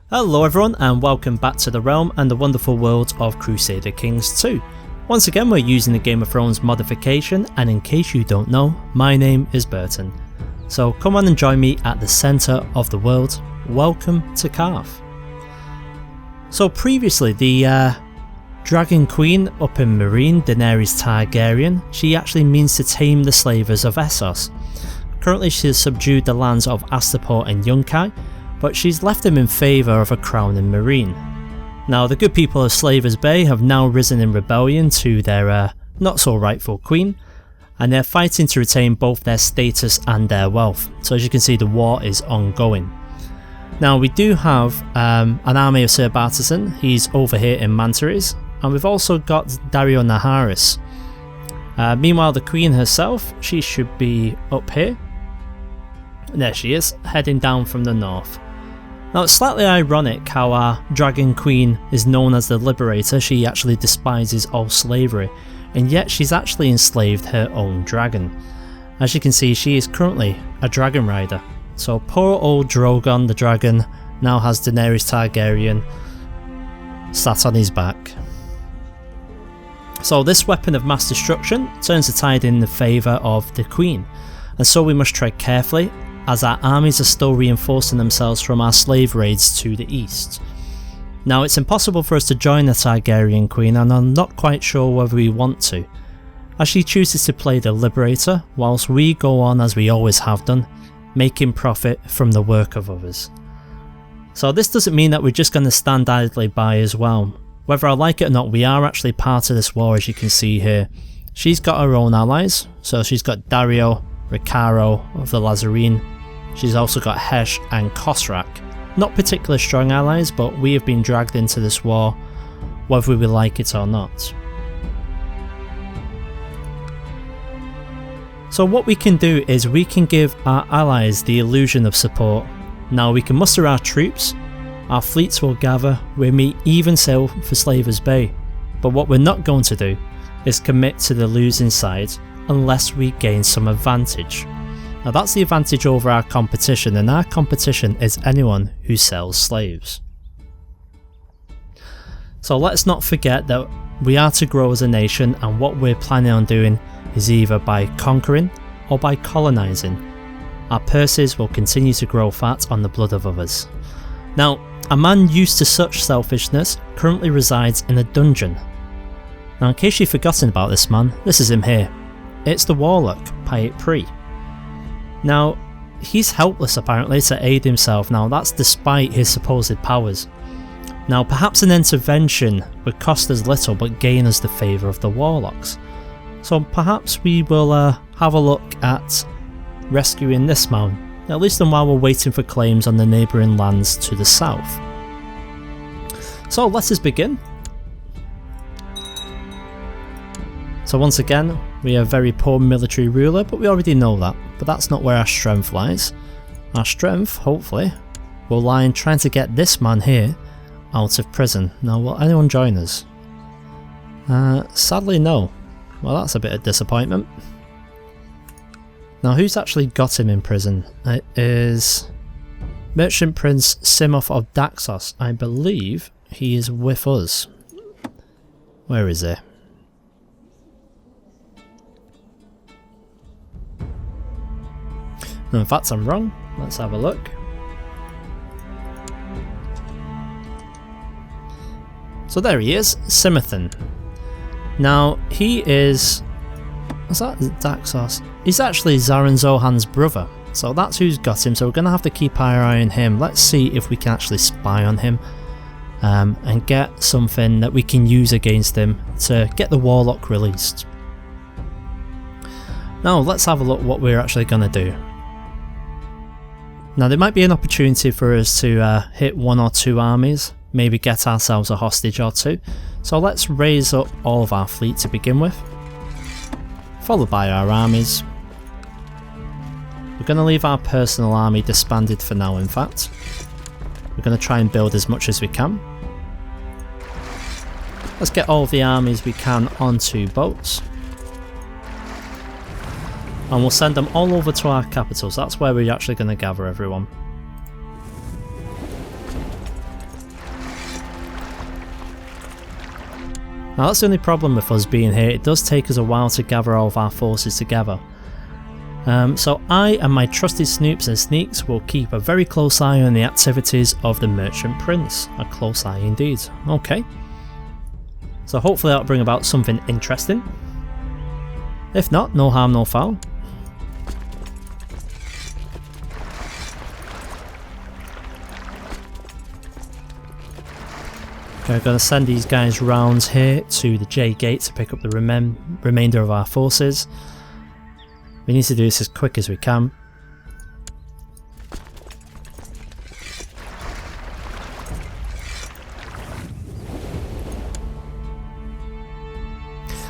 Hello everyone and welcome back to the realm and the wonderful world of Crusader Kings 2. Once again we're using the Game of Thrones modification, and in case you don't know, my name is Burton. So come on and join me at the centre of the world. Welcome to Qarth. So previously the Dragon Queen up in Meereen, Daenerys Targaryen, she actually means to tame the slavers of Essos. Currently she has subdued the lands of Astapor and Yunkai, but she's left them in favour of a crown in Meereen. Now the good people of Slavers Bay have now risen in rebellion to their not so rightful queen, and they're fighting to retain both their status and their wealth. So as you can see, the war is ongoing. Now we do have an army of Sir Bartizan, he's over here in Mantaries, and we've also got Dario Naharis. Meanwhile the queen herself, she should be up here. There she is, heading down from the north. Now it's slightly ironic how our Dragon Queen is known as the Liberator. She actually despises all slavery, and yet she's actually enslaved her own dragon. As you can see, she is currently a dragon rider. So poor old Drogon the dragon now has Daenerys Targaryen sat on his back. So this weapon of mass destruction turns the tide in the favour of the Queen, and so we must tread carefully, as our armies are still reinforcing themselves from our slave raids to the east. Now it's impossible for us to join the Targaryen Queen, and I'm not quite sure whether we want to, as she chooses to play the Liberator whilst we go on as we always have done, making profit from the work of others. So this doesn't mean that we're just going to stand idly by as well. Whether I like it or not, we are actually part of this war, as you can see here. She's got her own allies, so she's got Dario, Ricaro of the Lazarene. She's also got Hesh and Khosrak. Not particularly strong allies, but we have been dragged into this war, whether we like it or not. So what we can do is we can give our allies the illusion of support. Now we can muster our troops, our fleets will gather, we may even sail for Slavers Bay. But what we're not going to do is commit to the losing side unless we gain some advantage. Now that's the advantage over our competition, and our competition is anyone who sells slaves. So let's not forget that we are to grow as a nation, and what we're planning on doing is either by conquering or by colonising. Our purses will continue to grow fat on the blood of others. Now, a man used to such selfishness currently resides in a dungeon. Now in case you've forgotten about this man, this is him here. It's the warlock, Pyat Pri. Now, he's helpless apparently to aid himself. Now that's despite his supposed powers. Now perhaps an intervention would cost us little but gain us the favour of the warlocks. So perhaps we will have a look at rescuing this man, at least while we're waiting for claims on the neighbouring lands to the south. So let us begin. So once again, we are a very poor military ruler, but we already know that. But that's not where our strength lies. Our strength, hopefully, will lie in trying to get this man here out of prison. Now, will anyone join us? Sadly, no. Well, that's a bit of disappointment. Now, who's actually got him in prison? It is Merchant Prince Simoth of Daxos. I believe he is with us. Where is he? No, in fact I'm wrong. Let's have a look. So there he is, Simothon. Now he is... what's that? Daxos. He's actually Zaran Zohan's brother. So that's who's got him, so we're going to have to keep our eye on him. Let's see if we can actually spy on him. And get something that we can use against him to get the warlock released. Now let's have a look what we're actually going to do. Now there might be an opportunity for us to hit one or two armies, maybe get ourselves a hostage or two. So let's raise up all of our fleet to begin with, followed by our armies. We're going to leave our personal army disbanded for now, in fact. We're going to try and build as much as we can. Let's get all the armies we can onto boats. And we'll send them all over to our capital, so that's where we're actually going to gather everyone. Now that's the only problem with us being here, it does take us a while to gather all of our forces together. So I and my trusted snoops and sneaks will keep a very close eye on the activities of the Merchant Prince. A close eye indeed. Okay. So hopefully that'll bring about something interesting. If not, no harm, no foul. We're going to send these guys round here to the J Gate to pick up the remainder of our forces. We need to do this as quick as we can.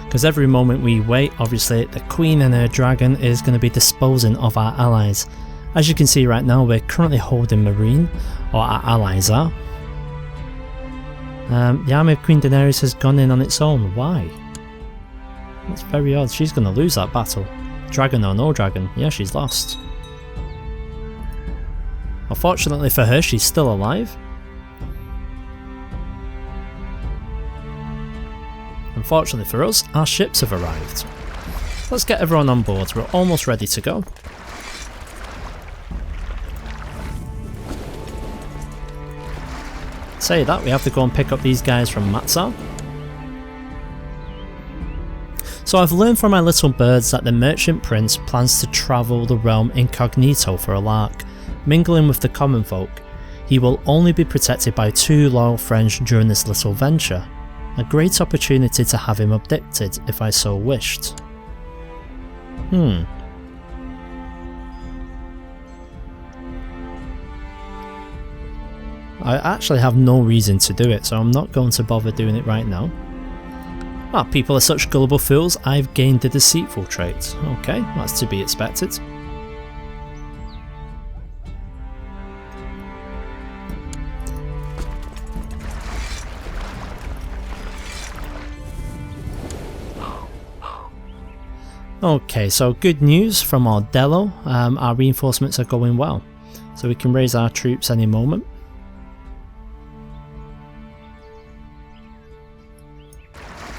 Because every moment we wait, obviously the Queen and her dragon is going to be disposing of our allies. As you can see right now, we're currently holding Marine, or our allies are. The army of Queen Daenerys has gone in on its own. Why? That's very odd. She's going to lose that battle. Dragon or no dragon. Yeah, she's lost. Unfortunately for her, she's still alive. Unfortunately for us, our ships have arrived. Let's get everyone on board. We're almost ready to go. Say that, we have to go and pick up these guys from Matsar. So I've learned from my little birds that the Merchant Prince plans to travel the realm incognito for a lark, mingling with the common folk. He will only be protected by 2 loyal friends during this little venture. A great opportunity to have him abducted if I so wished. I actually have no reason to do it, so I'm not going to bother doing it right now. Ah, people are such gullible fools, I've gained the deceitful trait. Okay, that's to be expected. Okay, so good news from Ordello, our reinforcements are going well. So we can raise our troops any moment.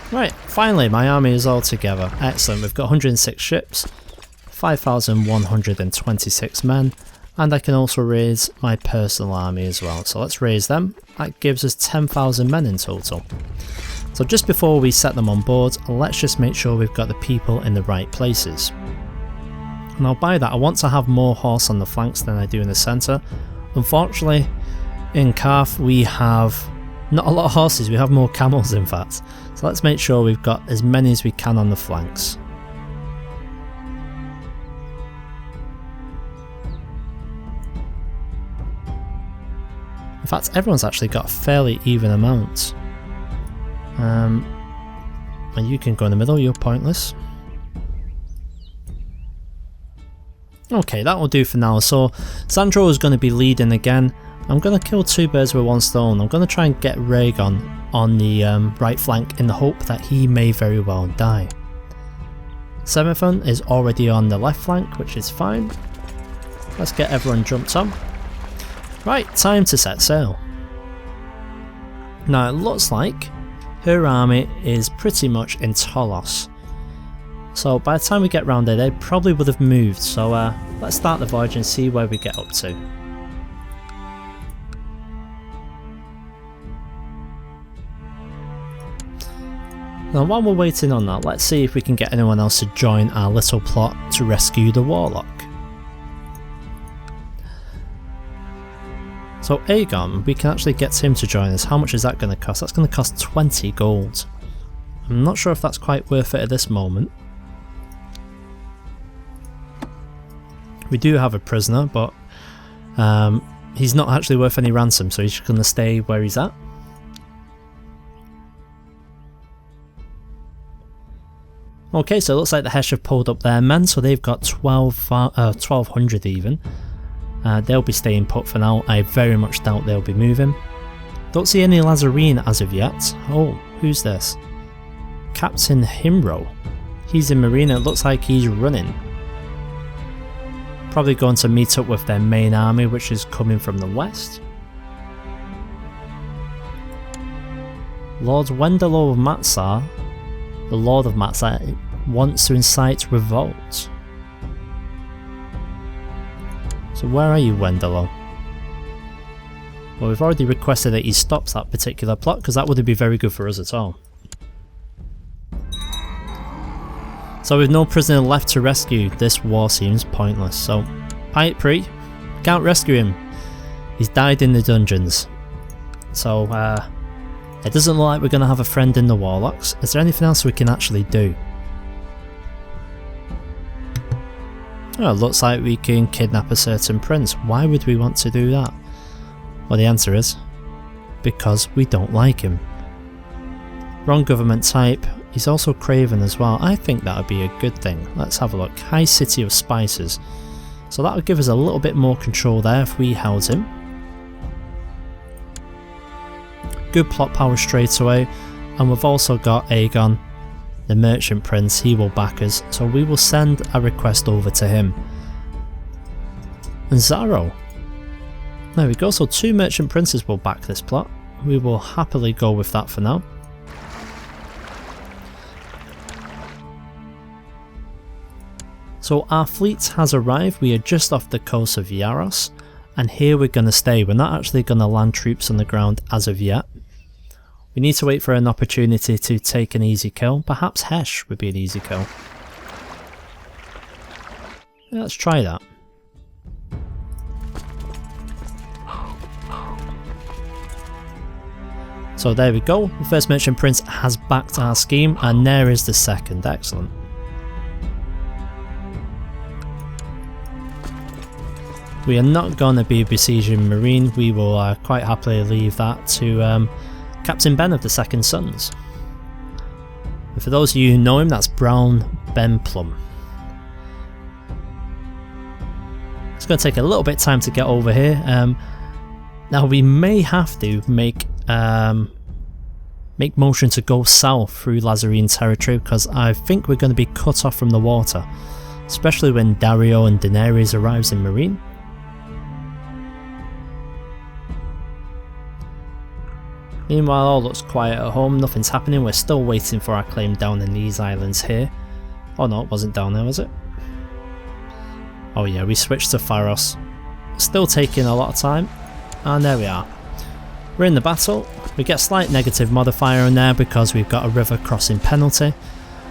Right, finally my army is all together. Excellent, we've got 106 ships, 5,126 men, and I can also raise my personal army as well. So let's raise them. That gives us 10,000 men in total. So just before we set them on board, let's just make sure we've got the people in the right places. Now by that I want to have more horse on the flanks than I do in the centre. Unfortunately in Qarth we have not a lot of horses, we have more camels in fact. So let's make sure we've got as many as we can on the flanks. In fact, everyone's actually got a fairly even amount. And you can go in the middle, you're pointless. Okay, that will do for now. So Sandro is going to be leading again. I'm going to kill 2 birds with 1 stone. I'm going to try and get Rhaegon on the right flank in the hope that he may very well die. Seraphon is already on the left flank, which is fine. Let's get everyone jumped on. Right, time to set sail. Now it looks like her army is pretty much in Tolos. So by the time we get round there, they probably would have moved. So let's start the voyage and see where we get up to. Now while we're waiting on that, let's see if we can get anyone else to join our little plot to rescue the warlock. So Aegon, we can actually get him to join us. How much is that going to cost? That's going to cost 20 gold. I'm not sure if that's quite worth it at this moment. We do have a prisoner, but he's not actually worth any ransom, so he's just going to stay where he's at. Okay, so it looks like the Hesh have pulled up their men, so they've got 1,200 even. They'll be staying put for now. I very much doubt they'll be moving. Don't see any Lazarene as of yet. Oh, who's this? Captain Himro. He's in Marina, it looks like he's running. Probably going to meet up with their main army, which is coming from the west. Lord Wendello of Matsar, the Lord of Matsar, wants to incite revolt. So where are you, Wendello? Well, we've already requested that he stops that particular plot, because that wouldn't be very good for us at all. So with no prisoner left to rescue, this war seems pointless. So, Piet Pri, can't rescue him. He's died in the dungeons. So, it doesn't look like we're going to have a friend in the warlocks. Is there anything else we can actually do? Well, it looks like we can kidnap a certain prince. Why would we want to do that? Well, the answer is because we don't like him. Wrong government type. He's also craven as well. I think that would be a good thing. Let's have a look. High City of Spices. So that would give us a little bit more control there if we held him. Good plot power straight away. And we've also got Aegon, the merchant prince. He will back us. So we will send a request over to him. And Zaro. There we go. So 2 merchant princes will back this plot. We will happily go with that for now. So our fleet has arrived. We are just off the coast of Yaros, and here we're going to stay. We're not actually going to land troops on the ground as of yet. We need to wait for an opportunity to take an easy kill. Perhaps Hesh would be an easy kill. Yeah, let's try that. So there we go. The first merchant prince has backed our scheme, and there is the second. Excellent. We are not going to be besieging Marine. We will quite happily leave that to Captain Ben of the Second Sons. And for those of you who know him, that's Brown Ben Plum. It's going to take a little bit of time to get over here. Now we may have to make motion to go south through Lazarene territory, because I think we're going to be cut off from the water, especially when Dario and Daenerys arrives in Marine. Meanwhile, all looks quiet at home, nothing's happening. We're still waiting for our claim down in these islands here. Oh no, it wasn't down there, was it? Oh yeah, we switched to Pharos. Still taking a lot of time. And there we are. We're in the battle. We get slight negative modifier in there because we've got a river crossing penalty.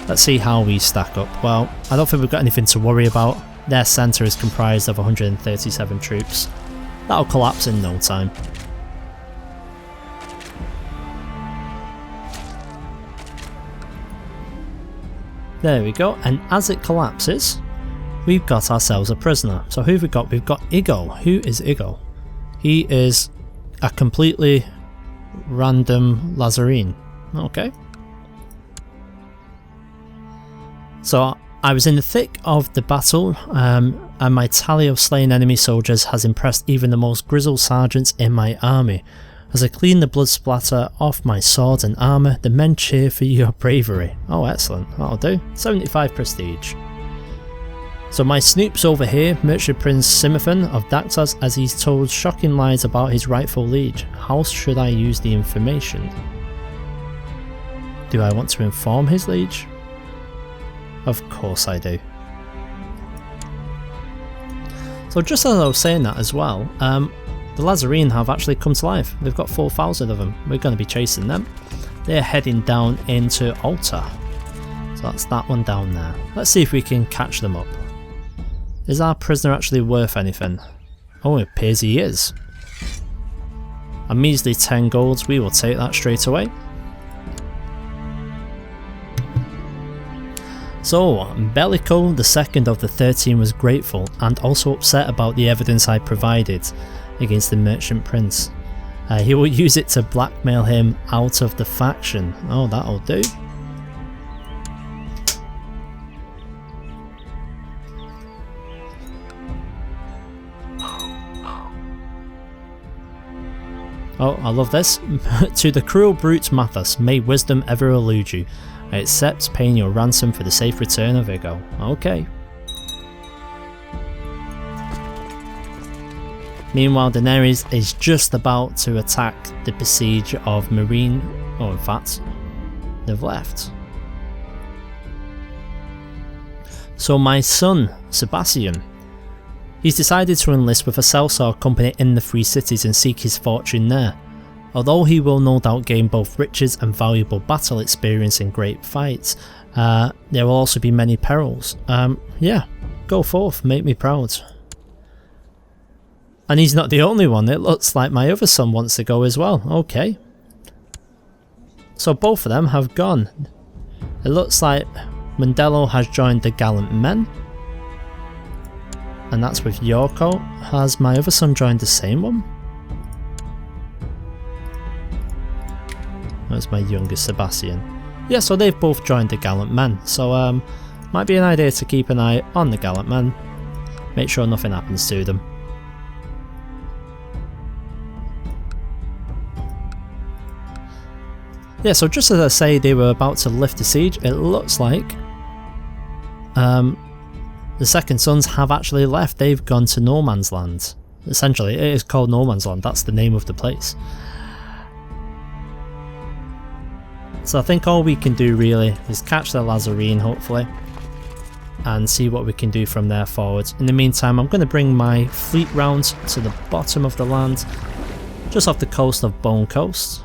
Let's see how we stack up. Well, I don't think we've got anything to worry about. Their centre is comprised of 137 troops. That'll collapse in no time. There we go, and as it collapses, we've got ourselves a prisoner. So who have we got? We've got Iggo. Who is Iggo? He is a completely random Lazarene. Okay. So I was in the thick of the battle, and my tally of slain enemy soldiers has impressed even the most grizzled sergeants in my army. As I clean the blood splatter off my sword and armour, the men cheer for your bravery. Oh, excellent. That'll do. 75 prestige. So my snoop's over here, Merchant Prince Simothon of Daktas, as he's told shocking lies about his rightful liege. How should I use the information? Do I want to inform his liege? Of course I do. So just as I was saying that as well, the Lazarene have actually come to life. They've got 4,000 of them. We're going to be chasing them. They're heading down into Alta. So that's that one down there. Let's see if we can catch them up. Is our prisoner actually worth anything? Oh, it appears he is. A measly 10 golds. We will take that straight away. So, Bellico, the second of the 13, was grateful and also upset about the evidence I provided against the merchant prince. He will use it to blackmail him out of the faction. Oh, that'll do. Oh, I love this. To the cruel brute Mathas, may wisdom ever elude you. I accept paying your ransom for the safe return of Iggo. Okay. Meanwhile, Daenerys is just about to attack the besiege of Marine. Oh, in fact, they've left. So my son, Sebastian, he's decided to enlist with a sellsword company in the Free Cities and seek his fortune there. Although he will no doubt gain both riches and valuable battle experience in great fights, there will also be many perils. Yeah, go forth, make me proud. And he's not the only one, it looks like my other son wants to go as well. Okay. So both of them have gone. It looks like Mandello has joined the Gallant Men. And that's with Yorko. Has my other son joined the same one? That's my youngest, Sebastian. Yeah, so they've both joined the Gallant Men. So might be an idea to keep an eye on the Gallant Men. Make sure nothing happens to them. Yeah, so just as I say they were about to lift the siege, it looks like the Second Sons have actually left. They've gone to No Man's Land. Essentially, it is called No Man's Land, that's the name of the place. So I think all we can do really is catch the Lazarene, hopefully, and see what we can do from there forwards. In the meantime, I'm going to bring my fleet round to the bottom of the land, just off the coast of Bone Coast.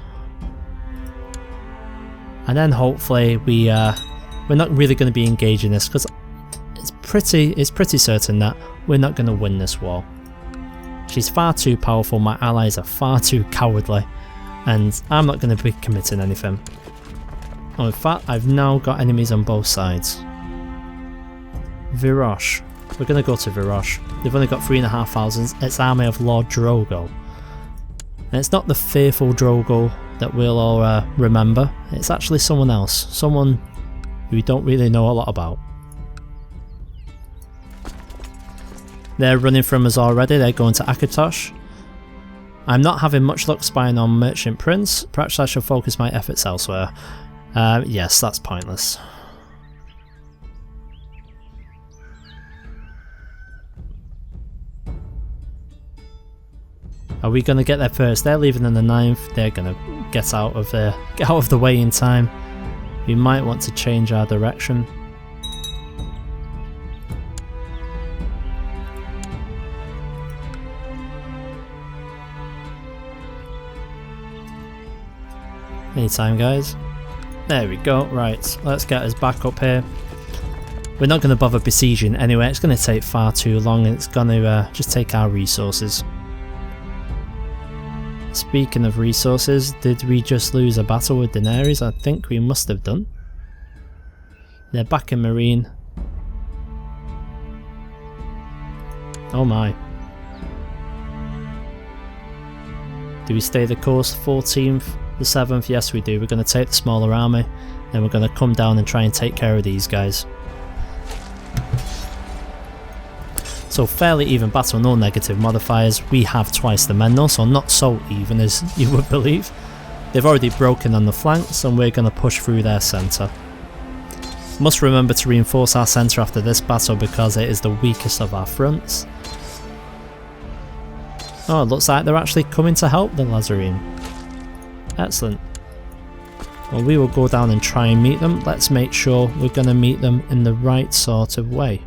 And then hopefully we're not really going to be engaging this, because it's pretty certain that we're not going to win this war. She's far too powerful, my allies are far too cowardly, and I'm not going to be committing anything. Oh, in fact, I've now got enemies on both sides. Virosh. We're going to go to Virosh. They've only got 3,500. It's army of Lord Drogo. And it's not the fearful Drogo that we'll all remember. It's actually someone else. Someone who we don't really know a lot about. They're running from us already. They're going to Akatosh. I'm not having much luck spying on Merchant Prince. Perhaps I should focus my efforts elsewhere. Yes, that's pointless. Are we going to get there first? They're leaving on the 9th. They're going to get out of the way in time. We might want to change our direction. Anytime, guys. There we go. Right, let's get us back up here. We're not going to bother besieging anyway. It's going to take far too long, and it's going to just take our resources. Speaking of resources, did we just lose a battle with Daenerys? I think we must have done. They're back in Marine. Oh my. Do we stay the course 14th? The 7th? Yes we do. We're going to take the smaller army, then we're going to come down and try and take care of these guys. So fairly even battle, no negative modifiers. We have twice the men though, so not so even as you would believe. They've already broken on the flanks and we're going to push through their centre. Must remember to reinforce our centre after this battle because it is the weakest of our fronts. Oh, it looks like they're actually coming to help the Lazarene. Excellent. Well, we will go down and try and meet them. Let's make sure we're going to meet them in the right sort of way.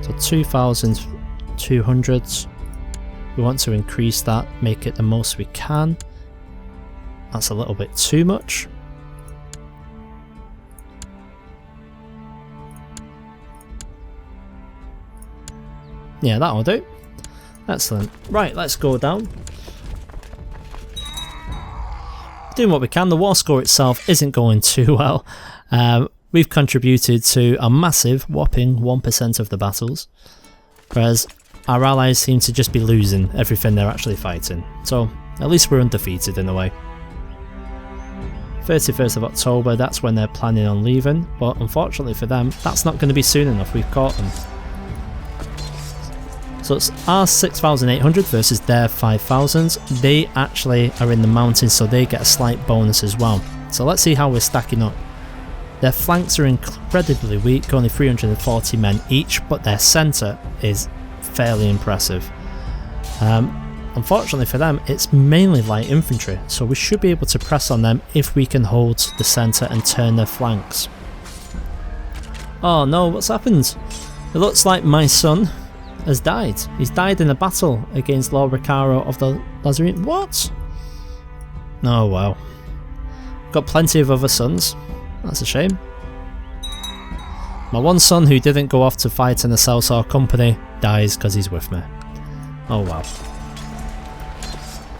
So 2,200. We want to increase that, make it the most we can. That's a little bit too much. Yeah, that'll do. Excellent. Right, let's go down. Doing what we can. The war score itself isn't going too well. We've contributed to a massive, whopping 1% of the battles, whereas our allies seem to just be losing everything they're actually fighting. So at least we're undefeated in a way. 31st of October, that's when they're planning on leaving, but unfortunately for them, that's not going to be soon enough. We've caught them. So it's our 6,800 versus their 5,000. They actually are in the mountains, so they get a slight bonus as well. So let's see how we're stacking up. Their flanks are incredibly weak, only 340 men each, but their centre is fairly impressive. unfortunately for them, it's mainly light infantry, so we should be able to press on them if we can hold the centre and turn their flanks. Oh no, what's happened? It looks like my son has died. He's died in a battle against Lord Ricaro of the Lazarene. What? Oh wow. Got plenty of other sons. That's a shame. My one son who didn't go off to fight in the Sellsword Company dies because he's with me. Oh wow.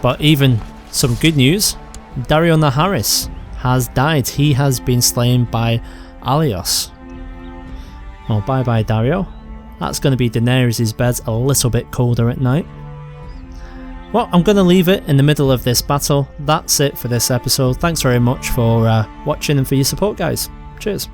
But even some good news, Dario Naharis has died. He has been slain by Alios. Oh, bye bye Dario. That's going to be Daenerys' bed a little bit colder at night. Well, I'm going to leave it in the middle of this battle. That's it for this episode. Thanks very much for watching and for your support, guys. Cheers.